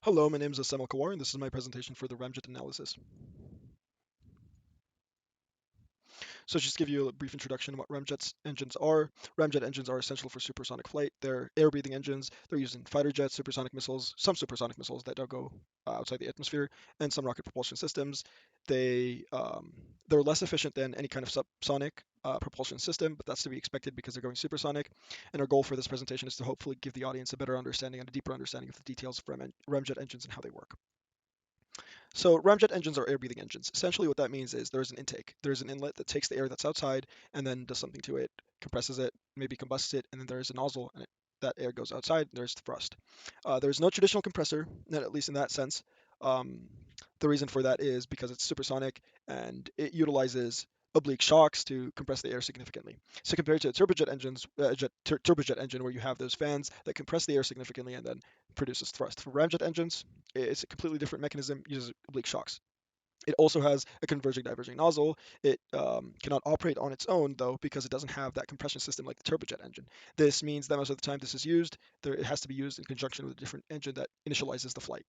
Hello, my name is Asam Kawar, and this is my presentation for the Ramjet analysis. So just to give you a brief introduction on what Ramjet engines are. Ramjet engines are essential for supersonic flight. They're air-breathing engines. They're used in fighter jets, supersonic missiles, some supersonic missiles that don't go outside the atmosphere, and some rocket propulsion systems. They're less efficient than any kind of subsonic propulsion system, but that's to be expected because they're going supersonic. And our goal for this presentation is to hopefully give the audience a better understanding and a deeper understanding of the details of Ramjet engines and how they work. So ramjet engines are air-breathing engines. Essentially, what that means is there's an intake. There's an inlet that takes the air that's outside and then does something to it, compresses it, maybe combusts it, and then there's a nozzle, and that air goes outside. And there's thrust. There's no traditional compressor, not at least in that sense. Um, the reason for that is because it's supersonic and it utilizes oblique shocks to compress the air significantly. So compared to turbojet engines, turbojet engine where you have those fans that compress the air significantly and then produces thrust. For ramjet engines, it's a completely different mechanism, uses oblique shocks. It also has a converging diverging nozzle. It cannot operate on its own though because it doesn't have that compression system like the turbojet engine. This means that most of the time this is used, it has to be used in conjunction with a different engine that initializes the flight.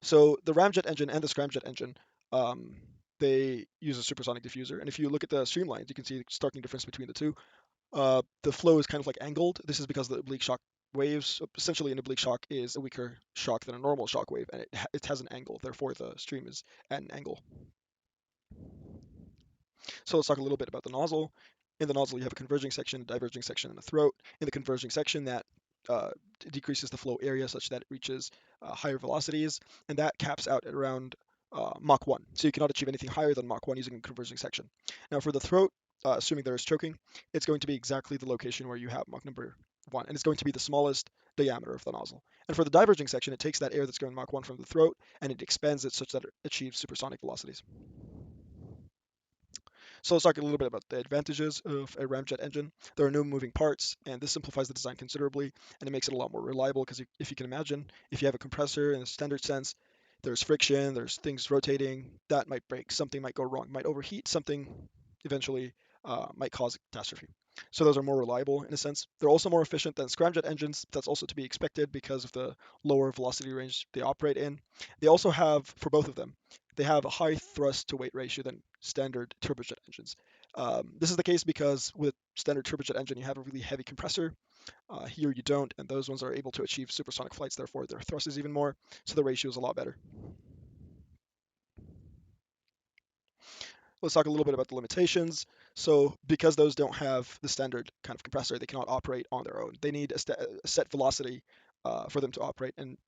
So the ramjet engine and the scramjet engine, um, they use a supersonic diffuser. And if you look at the streamlines, you can see the starking difference between the two. The flow is kind of like angled. This is because the oblique shock waves, essentially an oblique shock is a weaker shock than a normal shock wave, and it has an angle. Therefore, the stream is at an angle. So let's talk a little bit about the nozzle. In the nozzle, you have a converging section, a diverging section, and a throat. In the converging section, that uh, decreases the flow area such that it reaches higher velocities, and that caps out at around Mach 1. So you cannot achieve anything higher than Mach 1 using a converging section. Now for the throat, assuming there is choking, it's going to be exactly the location where you have Mach number 1, and it's going to be the smallest diameter of the nozzle. And for the diverging section, it takes that air that's going Mach 1 from the throat, and it expands it such that it achieves supersonic velocities. So let's talk a little bit about the advantages of a ramjet engine. There are no moving parts, and this simplifies the design considerably, and it makes it a lot more reliable because if you can imagine, if you have a compressor in a standard sense, there's friction, there's things rotating, that might break, something might go wrong, might overheat, something eventually might cause a catastrophe. So those are more reliable in a sense. They're also more efficient than scramjet engines. That's also to be expected because of the lower velocity range they operate in. They also have, for both of them, they have a high thrust to weight ratio than standard turbojet engines. This is the case because with standard turbojet engine, you have a really heavy compressor. Here you don't, and those ones are able to achieve supersonic flights, therefore their thrust is even more, so the ratio is a lot better. Let's talk a little bit about the limitations. So because those don't have the standard kind of compressor, they cannot operate on their own. They need a set velocity for them to operate, and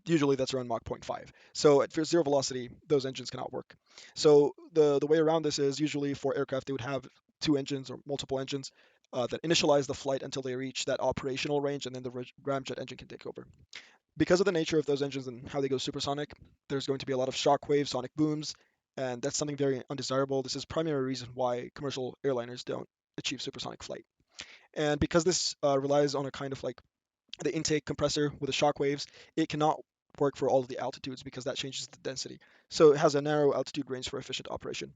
usually that's around Mach 0.5. So at zero velocity, those engines cannot work. So the way around this is usually for aircraft, they would have two engines or multiple engines that initialize the flight until they reach that operational range, and then the ramjet engine can take over. Because of the nature of those engines and how they go supersonic, there's going to be a lot of shock waves, sonic booms, and that's something very undesirable. This is primary reason why commercial airliners don't achieve supersonic flight. And because this relies on a kind of like the intake compressor with the shock waves, it cannot work for all of the altitudes because that changes the density. So it has a narrow altitude range for efficient operation.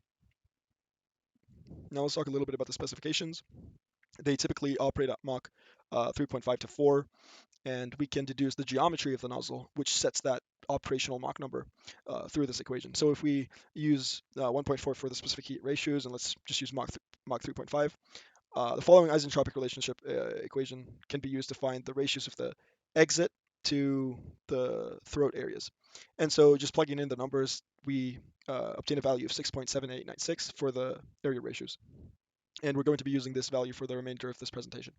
Now let's talk a little bit about the specifications. They typically operate at Mach 3.5 to 4, and we can deduce the geometry of the nozzle, which sets that operational Mach number through this equation. So if we use 1.4 for the specific heat ratios, and let's just use Mach 3.5, the following isentropic relationship equation can be used to find the ratios of the exit to the throat areas. And so just plugging in the numbers, we obtain a value of 6.7896 for the area ratios. And we're going to be using this value for the remainder of this presentation.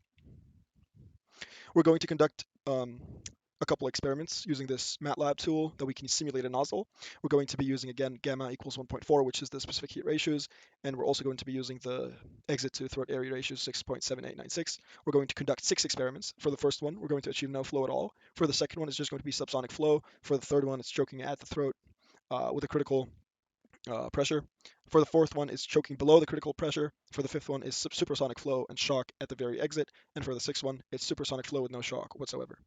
We're going to conduct a couple experiments using this MATLAB tool that we can simulate a nozzle. We're going to be using, again, gamma equals 1.4, which is the specific heat ratios, and we're also going to be using the exit to throat area ratio 6.7896. We're going to conduct 6 experiments. For the first one, we're going to achieve no flow at all. For the second one, it's just going to be subsonic flow. For the third one, it's choking at the throat with a critical pressure. For the fourth one, it's choking below the critical pressure. For the fifth one, is supersonic flow and shock at the very exit. And for the sixth one, it's supersonic flow with no shock whatsoever.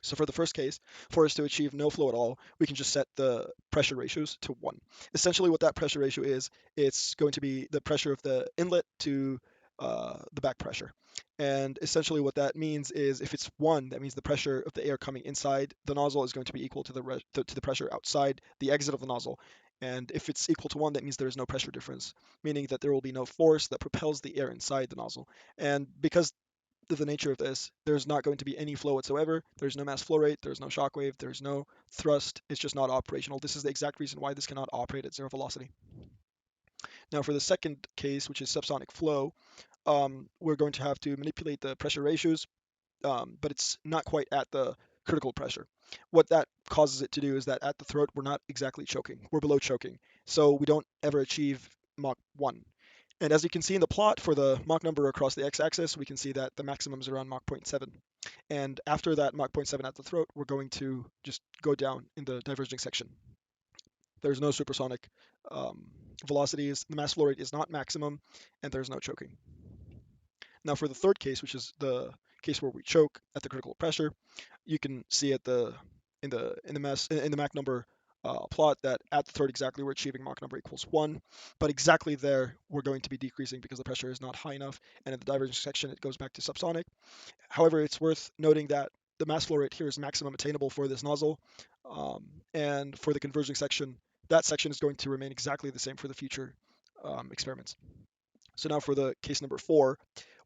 So for the first case, for us to achieve no flow at all, we can just set the pressure ratios to 1. Essentially what that pressure ratio is, it's going to be the pressure of the inlet to the back pressure. And essentially what that means is if it's 1, that means the pressure of the air coming inside the nozzle is going to be equal to the pressure outside the exit of the nozzle. And if it's equal to 1, that means there is no pressure difference, meaning that there will be no force that propels the air inside the nozzle. And because of the nature of this, there's not going to be any flow whatsoever. There's no mass flow rate, there's no shock wave, there's no thrust. It's just not operational. This is the exact reason why this cannot operate at 0 velocity. Now, for the second case, which is subsonic flow, we're going to have to manipulate the pressure ratios, but it's not quite at the critical pressure. What that causes it to do is that at the throat, we're not exactly choking. We're below choking. So we don't ever achieve Mach 1. And as you can see in the plot for the Mach number across the x-axis, we can see that the maximum is around Mach 0.7. And after that Mach 0.7 at the throat, we're going to just go down in the diverging section. There's no supersonic velocities, the mass flow rate is not maximum, and there's no choking. Now for the third case, which is the case where we choke at the critical pressure, you can see at the in the Mach number plot that at the third exactly we're achieving Mach number equals 1, but exactly there we're going to be decreasing because the pressure is not high enough, and in the diverging section it goes back to subsonic. However, it's worth noting that the mass flow rate here is maximum attainable for this nozzle, and for the converging section, that section is going to remain exactly the same for the future experiments. So now for the case number 4,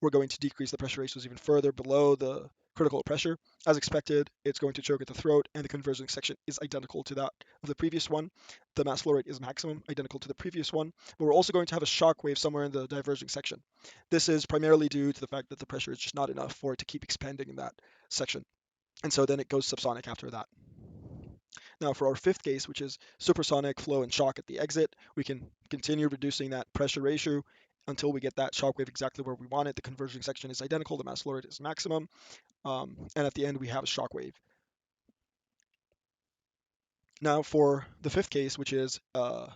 we're going to decrease the pressure ratios even further below the critical pressure. As expected, it's going to choke at the throat, and the converging section is identical to that of the previous one. The mass flow rate is maximum, identical to the previous one, but we're also going to have a shock wave somewhere in the diverging section. This is primarily due to the fact that the pressure is just not enough for it to keep expanding in that section. And so then it goes subsonic after that. Now for our fifth case, which is supersonic flow and shock at the exit, we can continue reducing that pressure ratio until we get that shock wave exactly where we want it. The converging section is identical, the mass flow rate is maximum, and at the end we have a shock wave. Now for the fifth case, which is the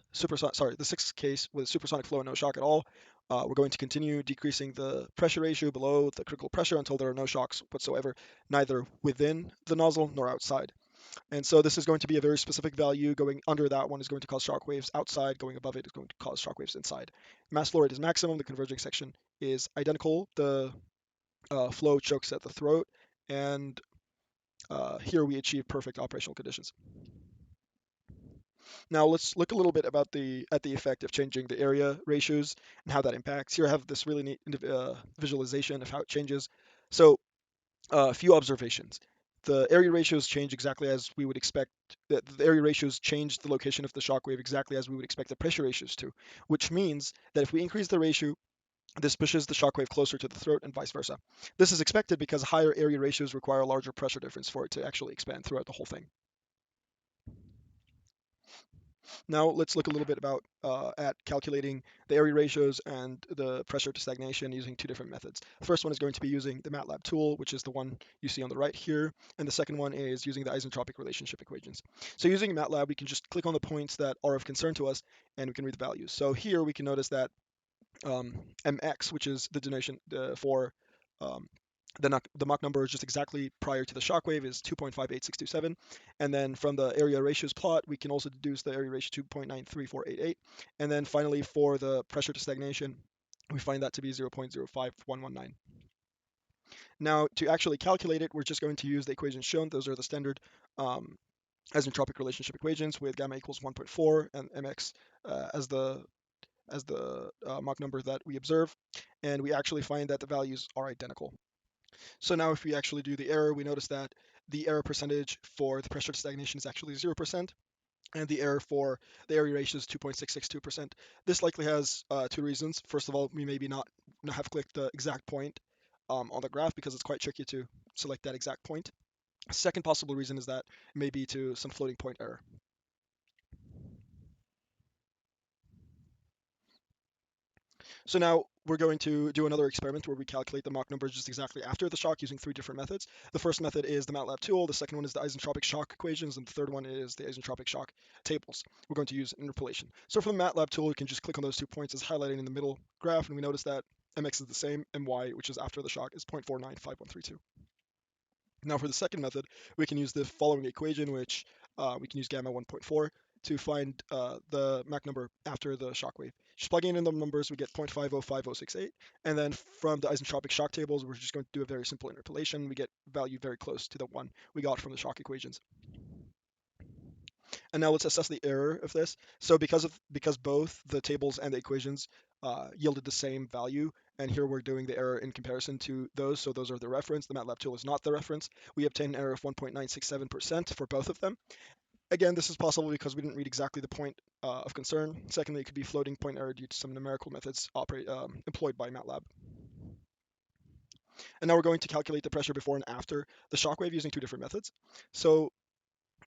sixth case with supersonic flow and no shock at all, we're going to continue decreasing the pressure ratio below the critical pressure until there are no shocks whatsoever, neither within the nozzle nor outside. And so this is going to be a very specific value. Going under that one is going to cause shock waves outside. Going above it is going to cause shock waves inside. Mass flow rate is maximum. The converging section is identical. The flow chokes at the throat. And here we achieve perfect operational conditions. Now let's look a little bit about at the effect of changing the area ratios and how that impacts. Here I have this really neat visualization of how it changes. So a few observations. The area ratios change exactly as we would expect. The area ratios change the location of the shock wave exactly as we would expect the pressure ratios to, which means that if we increase the ratio, this pushes the shock wave closer to the throat and vice versa. This is expected because higher area ratios require a larger pressure difference for it to actually expand throughout the whole thing. Now let's look a little bit about at calculating the area ratios and the pressure to stagnation using two different methods. The first one is going to be using the MATLAB tool, which is the one you see on the right here, and the second one is using the isentropic relationship equations. So using MATLAB, we can just click on the points that are of concern to us, and we can read the values. So here we can notice that mx, which is the denotation for um, the Mach number is just exactly prior to the shock wave is 2.58627. And then from the area ratios plot, we can also deduce the area ratio 2.93488. And then finally, for the pressure to stagnation, we find that to be 0.05119. Now, to actually calculate it, we're just going to use the equations shown. Those are the standard isentropic relationship equations with gamma equals 1.4 and mx as the Mach number that we observe. And we actually find that the values are identical. So now if we actually do the error, we notice that the error percentage for the pressure to stagnation is actually 0%, and the error for the area ratio is 2.662%. This likely has two reasons. First of all, we maybe not have clicked the exact point on the graph because it's quite tricky to select that exact point. Second possible reason is that it may be to some floating point error. So now we're going to do another experiment where we calculate the Mach numbers just exactly after the shock using three different methods. The first method is the MATLAB tool, the second one is the isentropic shock equations, and the third one is the isentropic shock tables. We're going to use interpolation. So for the MATLAB tool, we can just click on those 2 points as highlighted in the middle graph, and we notice that mx is the same, my, which is after the shock, is 0.495132. Now for the second method, we can use the following equation, which we can use gamma 1.4 to find the Mach number after the shock wave. Just plugging in the numbers, we get 0.505068. And then from the isentropic shock tables, we're just going to do a very simple interpolation. We get value very close to the one we got from the shock equations. And now let's assess the error of this. So because both the tables and the equations yielded the same value, and here we're doing the error in comparison to those, so those are the reference. The MATLAB tool is not the reference. We obtain an error of 1.967% for both of them. Again, this is possible because we didn't read exactly the point of concern. Secondly, it could be floating point error due to some numerical methods employed by MATLAB. And now we're going to calculate the pressure before and after the shock wave using two different methods. So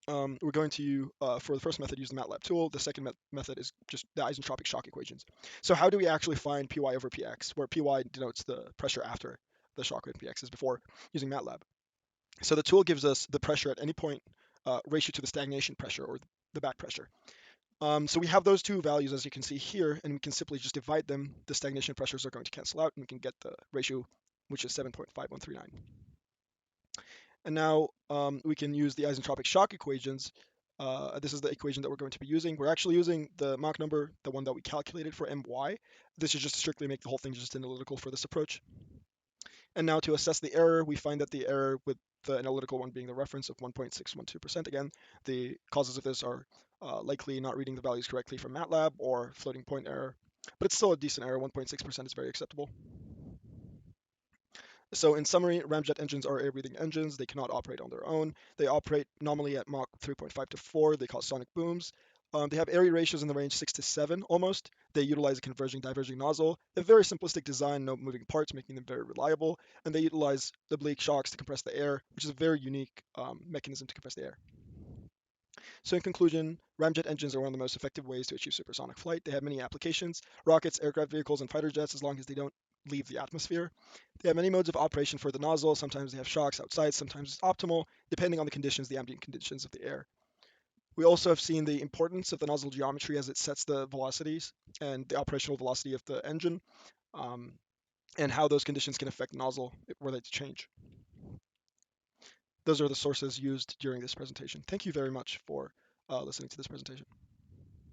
we're going to, for the first method, use the MATLAB tool. The second method is just the isentropic shock equations. So how do we actually find Py over Px, where Py denotes the pressure after the shock wave, Px is before, using MATLAB? So the tool gives us the pressure at any point ratio to the stagnation pressure, or the back pressure. So we have those two values, as you can see here, and we can simply just divide them. The stagnation pressures are going to cancel out, and we can get the ratio, which is 7.5139. And now we can use the isentropic shock equations. This is the equation that we're going to be using. We're actually using the Mach number, the one that we calculated for my. This is just to strictly make the whole thing just analytical for this approach. And now to assess the error, we find that the error with the analytical one being the reference of 1.612%. Again, the causes of this are likely not reading the values correctly from MATLAB or floating point error, but it's still a decent error. 1.6% is very acceptable. So in summary, ramjet engines are air-breathing engines. They cannot operate on their own. They operate nominally at Mach 3.5 to 4. They cause sonic booms. They have area ratios in the range 6 to 7 almost. They utilize a converging diverging nozzle. They have very simplistic design, no moving parts, making them very reliable. And they utilize oblique shocks to compress the air, which is a very unique mechanism to compress the air. So in conclusion, ramjet engines are one of the most effective ways to achieve supersonic flight. They have many applications: rockets, aircraft vehicles, and fighter jets, as long as they don't leave the atmosphere. They have many modes of operation for the nozzle. Sometimes they have shocks outside, sometimes it's optimal, depending on the conditions, the ambient conditions of the air. We also have seen the importance of the nozzle geometry as it sets the velocities and the operational velocity of the engine, um, and how those conditions can affect the nozzle were they to change. Those are the sources used during this presentation. Thank you very much for listening to this presentation.